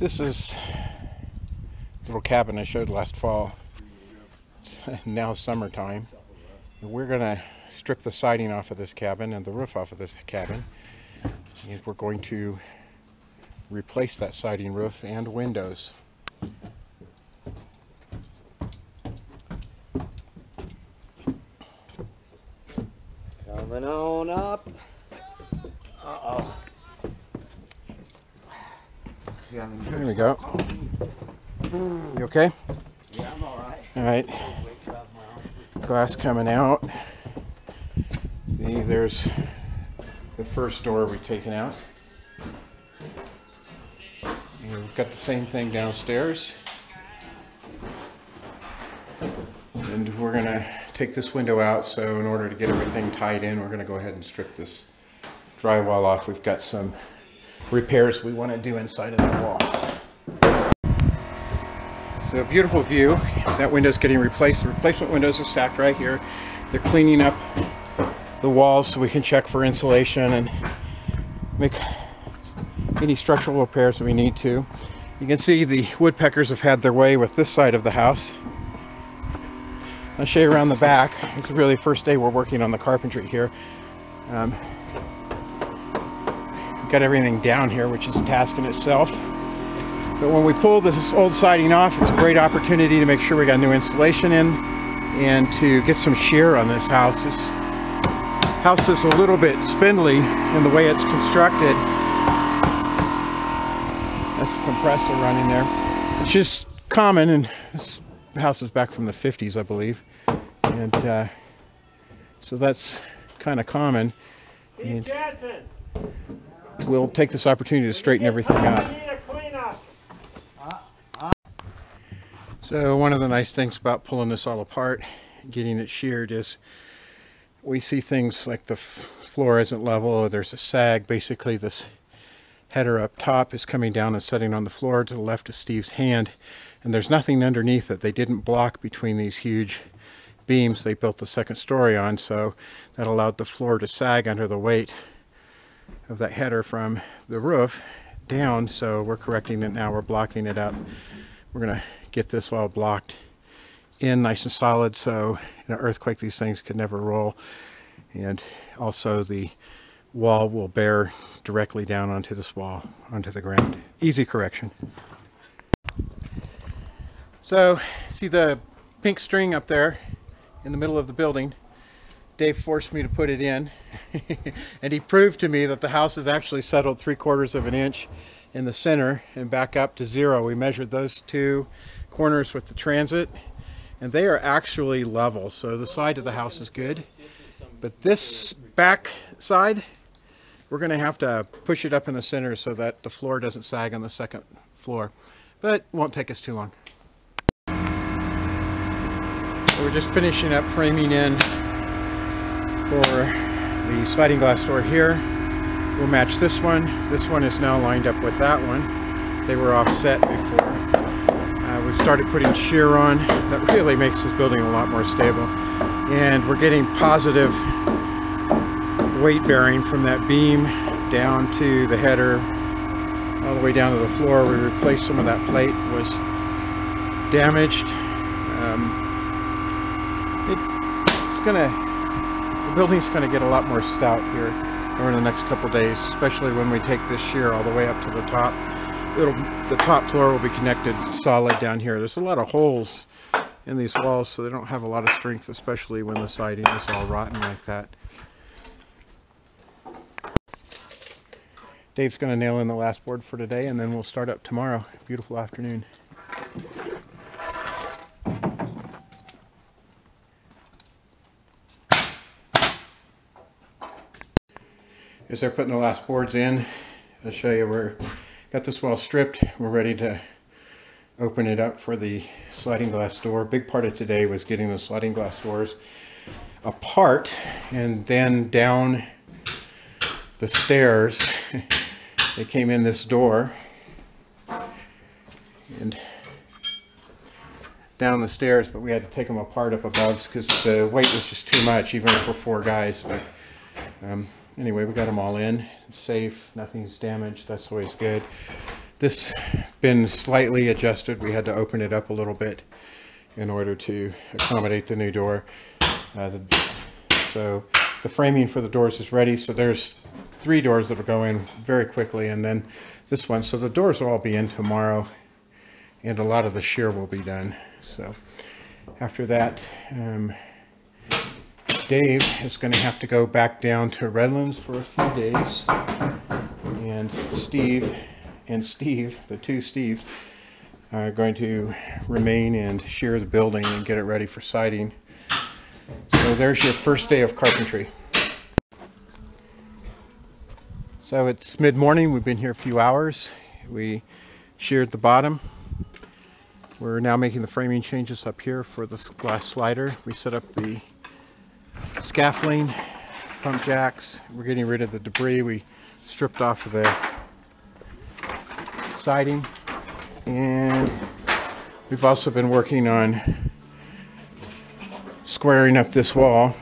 This is the little cabin I showed last fall. It's now summertime. And we're going to strip the siding off of this cabin and the roof off of this cabin. And we're going to replace that siding, roof, and windows. Coming on up. Uh-oh. There we go. You okay? Yeah, I'm alright. Alright. Glass coming out. See, there's the first door we've taken out. And we've got the same thing downstairs. And we're going to take this window out, so in order to get everything tied in, we're going to go ahead and strip this drywall off. We've got some repairs we want to do inside of that wall. So a beautiful view. That window's getting replaced. The replacement windows are stacked right here. They're cleaning up the walls so we can check for insulation and make any structural repairs that we need to. You can see the woodpeckers have had their way with this side of the house. I'll show you around the back. It's really the first day we're working on the carpentry here. Got everything down here, which is a task in itself. But when we pull this old siding off, it's a great opportunity to make sure we got new insulation in and to get some shear on this house. This house is a little bit spindly in the way it's constructed. That's the compressor running there. It's just common, and this house is back from the 50s, I believe. And so that's kind of common. And we'll take this opportunity to straighten everything out. So one of the nice things about pulling this all apart, getting it sheared, is we see things like the floor isn't level, or there's a sag. Basically this header up top is coming down and setting on the floor to the left of Steve's hand, and there's nothing underneath it. They didn't block between these huge beams they built the second story on, so that allowed the floor to sag under the weight of that header from the roof down. So we're correcting it now. We're blocking it up. We're going to get this all blocked in nice and solid, so in an earthquake these things could never roll, and also the wall will bear directly down onto this wall, onto the ground. Easy correction. So see the pink string up there in the middle of the building? Dave forced me to put it in and he proved to me that the house is actually settled 3/4 of an inch in the center and back up to 0. We measured those two corners with the transit and they are actually level, so the side of the house is good. But this back side, we're going to have to push it up in the center so that the floor doesn't sag on the second floor, but it won't take us too long. So we're just finishing up framing in for the sliding glass door here. We'll match this one. This one is now lined up with that one. They were offset before. We've started putting shear on. That really makes this building a lot more stable. And we're getting positive weight bearing from that beam down to the header, all the way down to the floor. We replaced some of that plate. It was damaged. The building's going to get a lot more stout here over the next couple days, especially when we take this shear all the way up to the top. The top floor will be connected solid down here. There's a lot of holes in these walls, so they don't have a lot of strength, especially when the siding is all rotten like that. Dave's going to nail in the last board for today, and then we'll start up tomorrow. Beautiful afternoon. As they're putting the last boards in, I'll show you we're got this wall stripped. We're ready to open it up for the sliding glass door. Big part of today was getting the sliding glass doors apart and then down the stairs. They came in this door and down the stairs, but we had to take them apart up above because the weight was just too much, even for 4 guys. But anyway, we got them all in. It's safe, nothing's damaged, that's always good. this been slightly adjusted. We had to open it up a little bit in order to accommodate the new door. So the framing for the doors is ready. So there's 3 doors that will go in very quickly, and then this one. So the doors will all be in tomorrow, and a lot of the shear will be done. So after that, Dave is going to have to go back down to Redlands for a few days, and Steve, the 2 Steves, are going to remain and shear the building and get it ready for siding. So there's your first day of carpentry. So it's mid-morning. We've been here a few hours. We sheared the bottom. We're now making the framing changes up here for this glass slider. We set up the scaffolding, pump jacks. We're getting rid of the debris we stripped off of the siding. And we've also been working on squaring up this wall.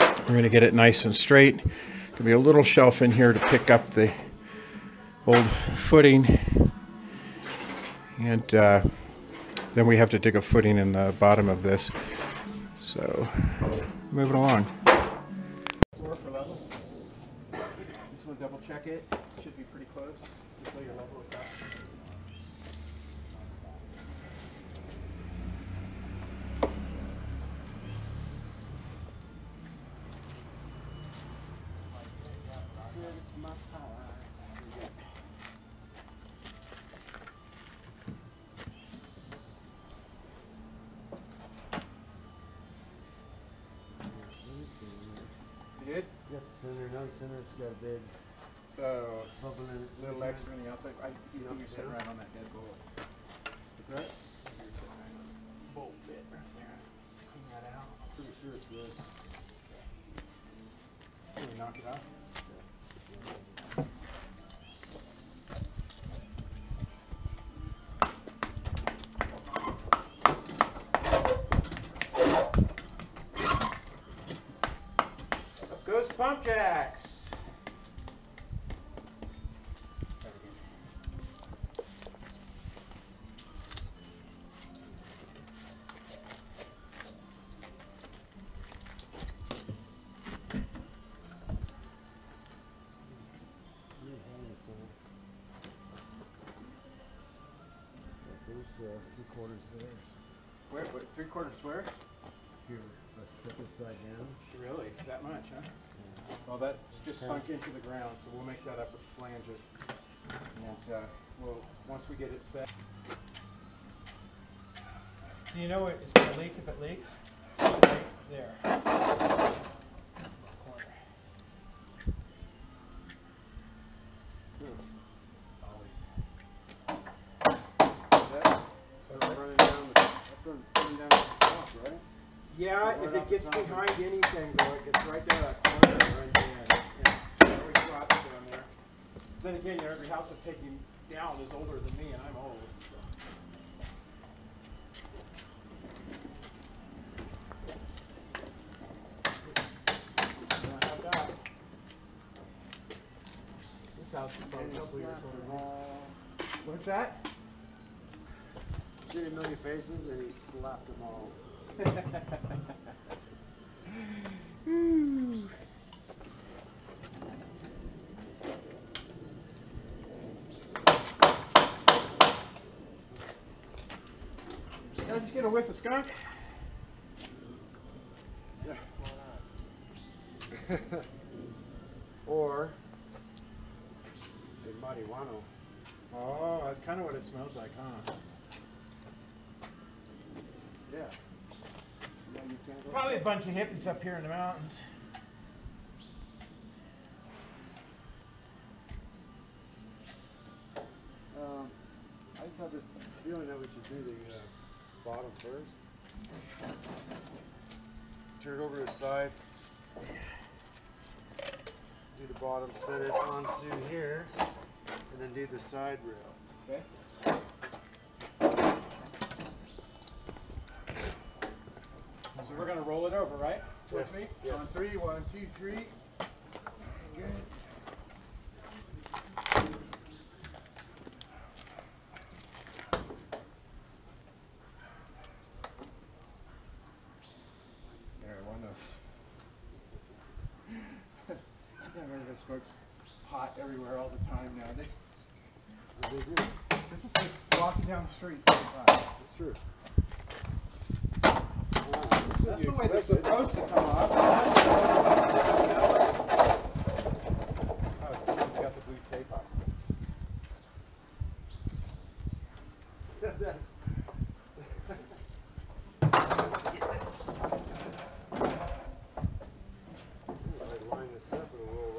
We're going to get it nice and straight. There'll be a little shelf in here to pick up the old footing, and then we have to dig a footing in the bottom of this. So moving along. Floor for level. Just want to double check it. Should be pretty close. Just so you're level with that. Good? Got the center, no center's got a big So, bubble in it. little extra on the outside. I see you're sitting right on that dead bolt. What's that? You're sitting right on the bolt bit right there. Just clean that out. Pretty sure it's this. Can we knock it off? Up goes pump jacks. There's 3/4 there. Where? 3/4 where? Here, let's flip this side down. Really? That much, huh? Yeah. Well, that's just sunk into the ground, so we'll make that up with flanges. And we'll, once we get it set. Do you know it's going to leak if it leaks? Right there. Corner. Always. That's running down the top, right? Yeah, Right if off it gets the top. behind anything, though, it gets right down that corner and runs in. Yeah, always drops down there. Then again, you know, every house I've taken down is older than me, and I'm old. So. How about this house is probably a couple years older. What's that? Seen a million faces and he slapped them all. Did I just get a whiff of skunk? Yeah, why not? Or a marijuana. Oh, that's kind of what it smells like, huh? Yeah. Yeah, you can't go. Probably a bunch of hippies up here in the mountains. I just have this feeling that we should do the bottom first. Turn it over to the side. Do the bottom, set it onto here, and then do the side rail. Okay. So we're going to roll it over, right? With me? Yes. On 3, 1, 2, 3. Good. books hot everywhere all the time nowadays. What do they do? This is like walking down the street. It's true. That's the way they're supposed to come off. Oh, you got the blue tape off. Line this up and we'll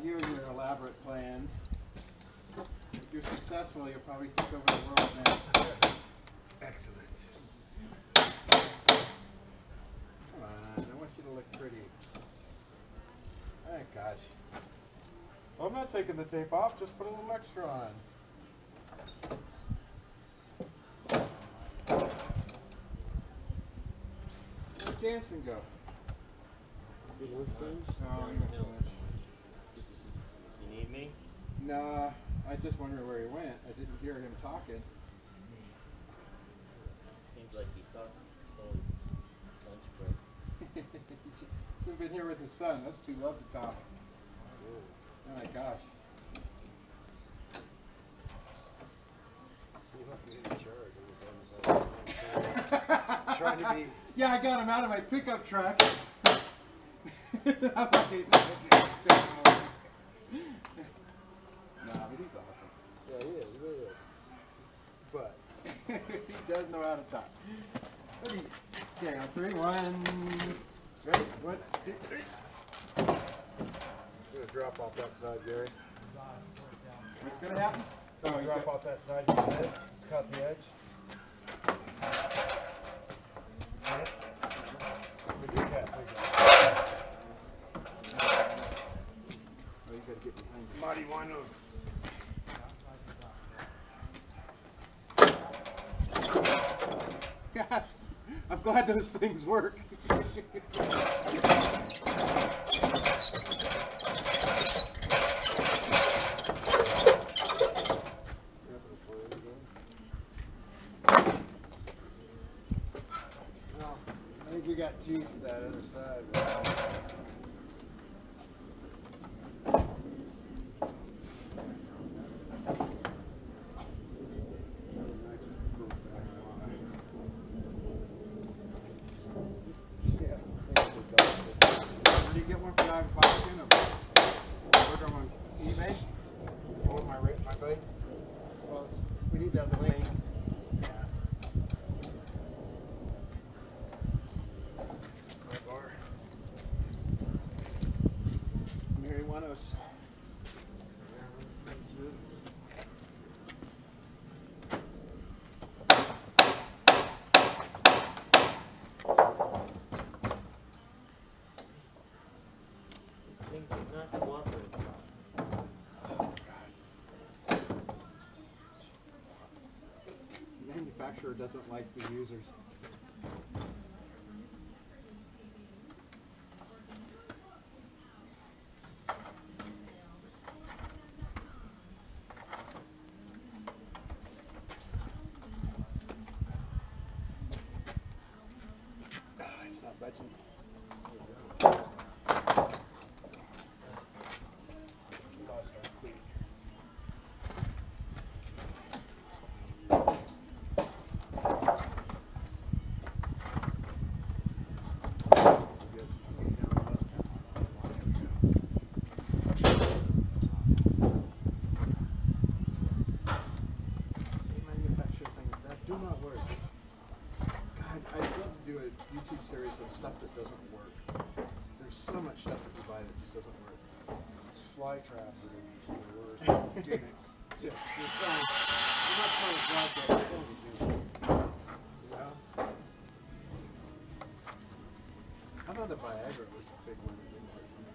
You and your elaborate plans. If you're successful, you'll probably take over the world next. Excellent. Come on, I want you to look pretty. Oh gosh. Well, I'm not taking the tape off, just put a little extra on. Where'd Jansen go? Good one, Steve? No, You need me? nah, I just wondered where he went. I didn't hear him talking. Seems like he thought it's lunch break. He's been here with his son. Those two love to talk. Oh my gosh. See if I can get in charge. Trying to be. Yeah, I got him out of my pickup truck. Nah, but he's awesome. Yeah, he is. He really is. But He does know how to talk. Okay, on 3, 1. Ready? 1, 2, 3. I'm gonna drop off that side, Gary. What's gonna happen? So you drop got- off that side you did. Just cut the edge. See it? Look at that. Oh, you gotta get behind it. Marty Winos. God, I'm glad those things work. Well, I think we got teeth for that other side. Where do you get one for $9 order them on eBay? You want my blade? Well, we need that link. Yeah. My bar. Mary Wanos. These things do not cooperate. The manufacturer doesn't like the users. It's not budging. Lost our cleat. Manufacturer things that do not work. God, I'd love to do a YouTube series on stuff that doesn't work. There's so much stuff that we buy that just doesn't work. It's fly traps that are usually the worst. Gimmicks. Just, you're not trying to drive that thing, you know? How about the Viagra was a big one that didn't work for me?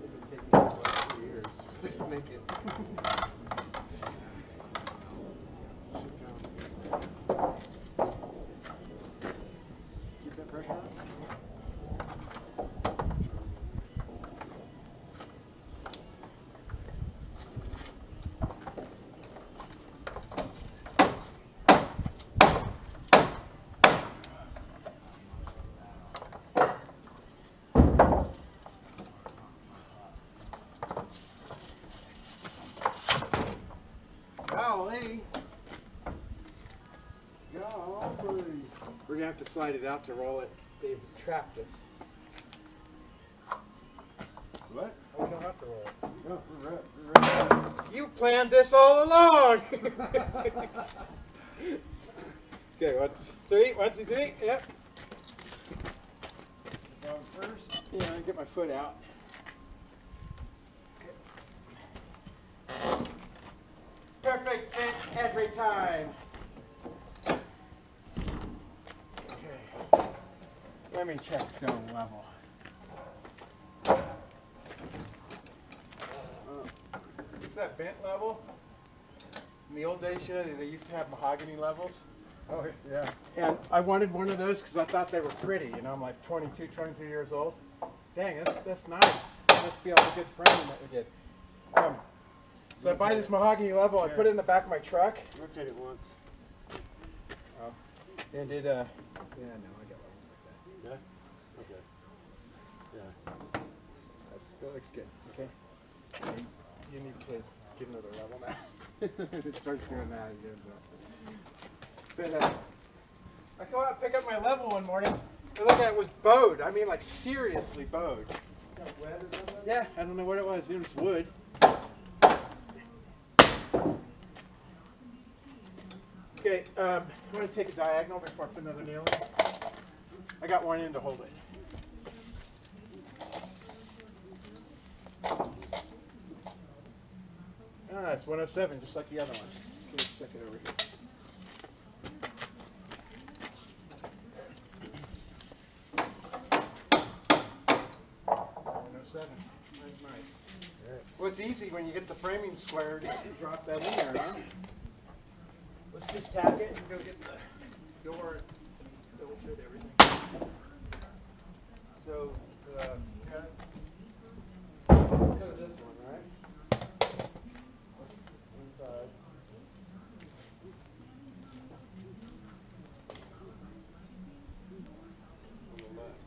It's been taking me about 2 years just to make it. Keep that pressure on. Oh, buddy. We're gonna have to slide it out to roll it. Dave's trapped us. What? Oh, we don't have to roll it. No, we're right. You planned this all along! Okay, 1, 2, 3. 1, 2, 3. Yep. Down first. Yeah, I get my foot out. Perfect fit every time. Okay. Let me check dome level. Is that bent level? In the old days, you know, they used to have mahogany levels. Oh, yeah. And I wanted one of those because I thought they were pretty. You know, I'm like 22, 23 years old. Dang, that's nice. That must be all the good framing that we did. So I buy this mahogany level. I put it in the back of my truck. Rotate it once. Oh. And it, yeah, no, I got levels like that. Yeah? Okay. Yeah. That looks good. Okay. You need to get another level now. It starts doing that. You get exhausted. But I go out and pick up my level one morning. And look at it, was bowed. I mean, like seriously bowed. Got wet or something? Yeah, I don't know what it was. It was wood. Okay, I'm going to take a diagonal before I put another nail in. I got one in to hold it. Ah, it's 107, just like the other one. Let's stick it over here. 107. That's nice. Right. Well, it's easy when you get the framing squared. Just drop that in there, huh? Let's just tack it and go get the door. That will fit everything. So, yeah. So this one, right? Inside. On the left.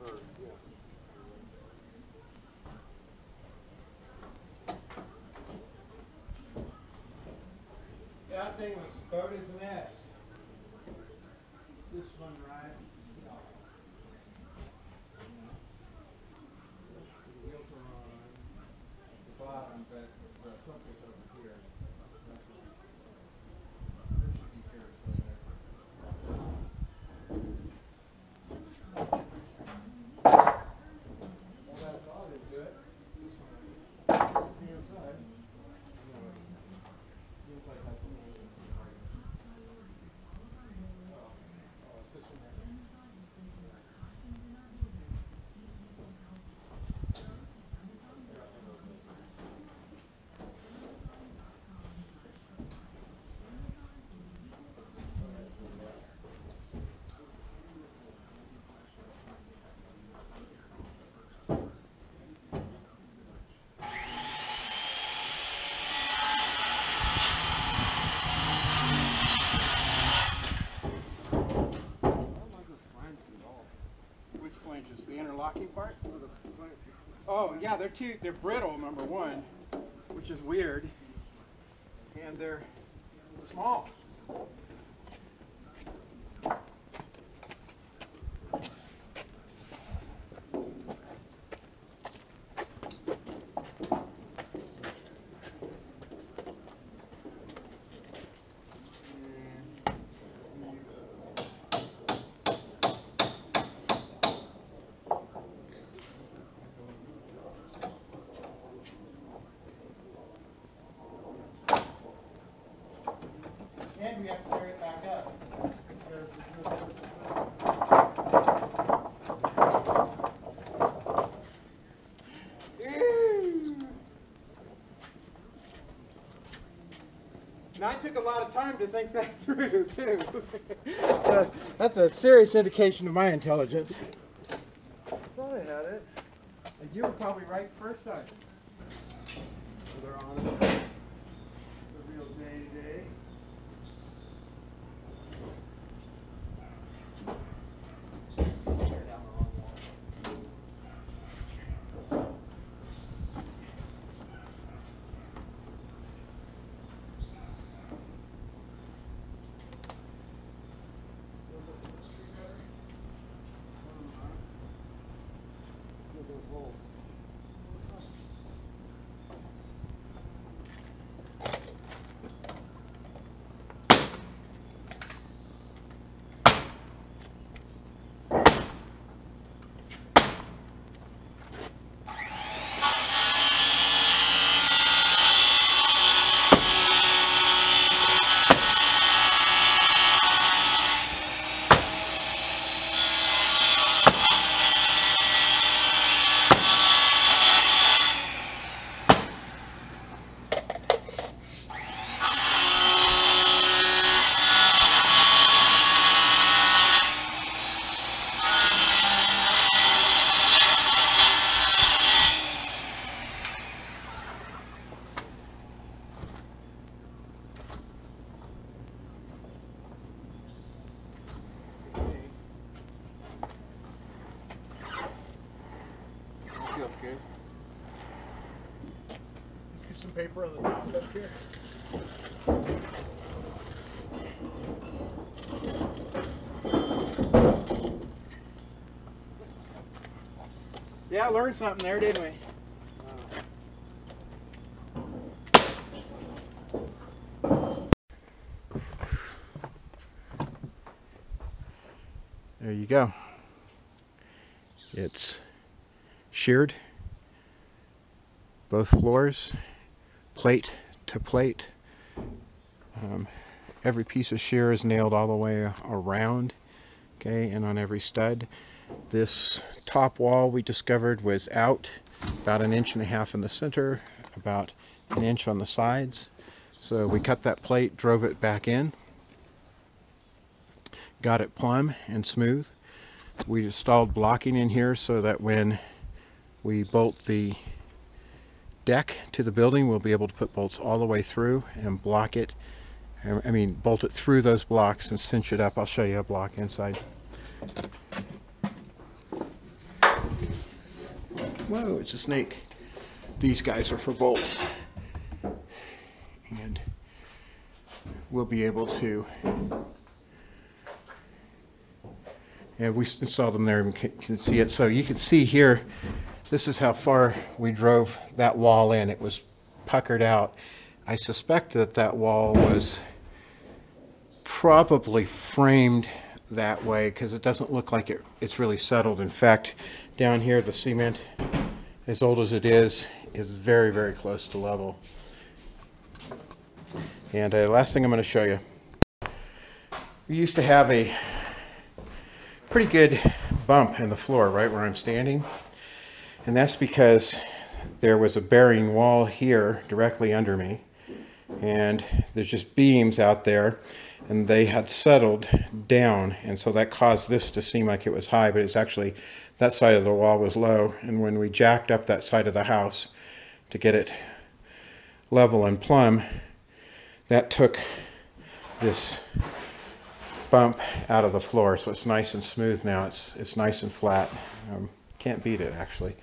Or, yeah. That thing was bowed as an S. This one, right? The wheels are on the bottom, but the hook is over here. There should be here, so well, that's all into it. This one, right? This is the inside. No, the inside has some measurements. Oh, it's this one right here. Which flanges? The interlocking part? Oh yeah, they're brittle, number one, which is weird. And they're small. And we have to carry it back up. Now I took a lot of time to think that through too. That's a serious indication of my intelligence. I thought I had it. And you were probably right first time. So they're on it. The real day-to-day. good. Let's get some paper on the top up here. Yeah, learned something there, didn't we? There you go. It's sheared, both floors, plate to plate. Every piece of shear is nailed all the way around, okay, and on every stud. This top wall we discovered was out about 1.5 inches in the center, about 1 inch on the sides. So we cut that plate, drove it back in, got it plumb and smooth. We installed blocking in here so that when we bolt the deck to the building, we'll be able to put bolts all the way through and block it. I mean, bolt it through those blocks and cinch it up. I'll show you a block inside. Whoa, it's a snake. These guys are for bolts. And we'll be able to, yeah, we installed them there and can see it. So you can see here, this is how far we drove that wall in. It was puckered out. I suspect that that wall was probably framed that way because it doesn't look like it's really settled. In fact, down here the cement, as old as it is very, very close to level. And last thing I'm going to show you. We used to have a pretty good bump in the floor right where I'm standing. And that's because there was a bearing wall here directly under me. And there's just beams out there. And they had settled down. And so that caused this to seem like it was high. But it's actually, that side of the wall was low. And when we jacked up that side of the house to get it level and plumb, that took this bump out of the floor, so it's nice and smooth now. It's nice and flat. Can't beat it, actually.